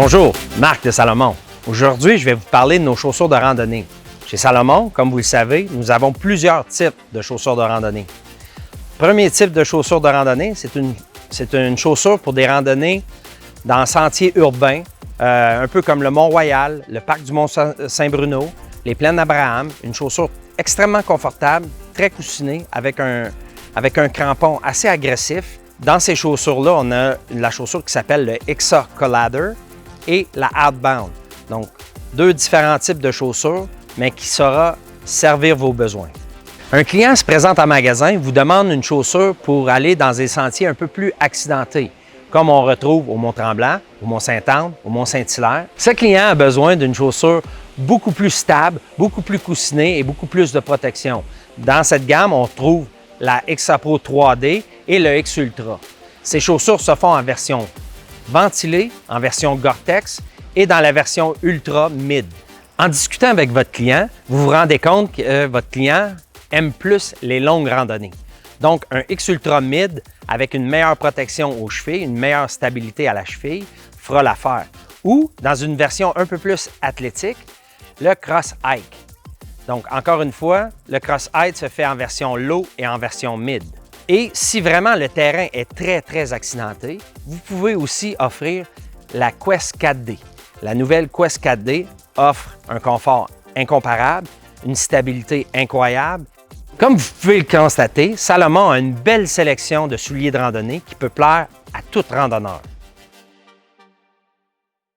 Bonjour, Marc de Salomon. Aujourd'hui, je vais vous parler de nos chaussures de randonnée. Chez Salomon, comme vous le savez, nous avons plusieurs types de chaussures de randonnée. Premier type de chaussures de randonnée, c'est une chaussure pour des randonnées dans sentiers urbains, un peu comme le Mont-Royal, le parc du Mont-Saint-Bruno, les plaines d'Abraham. Une chaussure extrêmement confortable, très coussinée, avec un crampon assez agressif. Dans ces chaussures-là, on a la chaussure qui s'appelle le Hexa Collider et la Outbound. Donc, deux différents types de chaussures, mais qui saura servir vos besoins. Un client se présente en magasin, vous demande une chaussure pour aller dans des sentiers un peu plus accidentés, comme on retrouve au Mont-Tremblant, au Mont-Sainte-Anne, au Mont-Saint-Hilaire. Ce client a besoin d'une chaussure beaucoup plus stable, beaucoup plus coussinée et beaucoup plus de protection. Dans cette gamme, on trouve la Hexa Pro 3D et le X Ultra. Ces chaussures se font en version ventilée, en version Gore-Tex et dans la version Ultra Mid. En discutant avec votre client, vous vous rendez compte que votre client aime plus les longues randonnées. Donc, un X Ultra Mid avec une meilleure protection aux chevilles, une meilleure stabilité à la cheville, fera l'affaire. Ou, dans une version un peu plus athlétique, le Cross Hike. Donc, encore une fois, le Cross Hike se fait en version low et en version mid. Et si vraiment le terrain est très accidenté, vous pouvez aussi offrir la Quest 4D. La nouvelle Quest 4D offre un confort incomparable, une stabilité incroyable. Comme vous pouvez le constater, Salomon a une belle sélection de souliers de randonnée qui peut plaire à tout randonneur.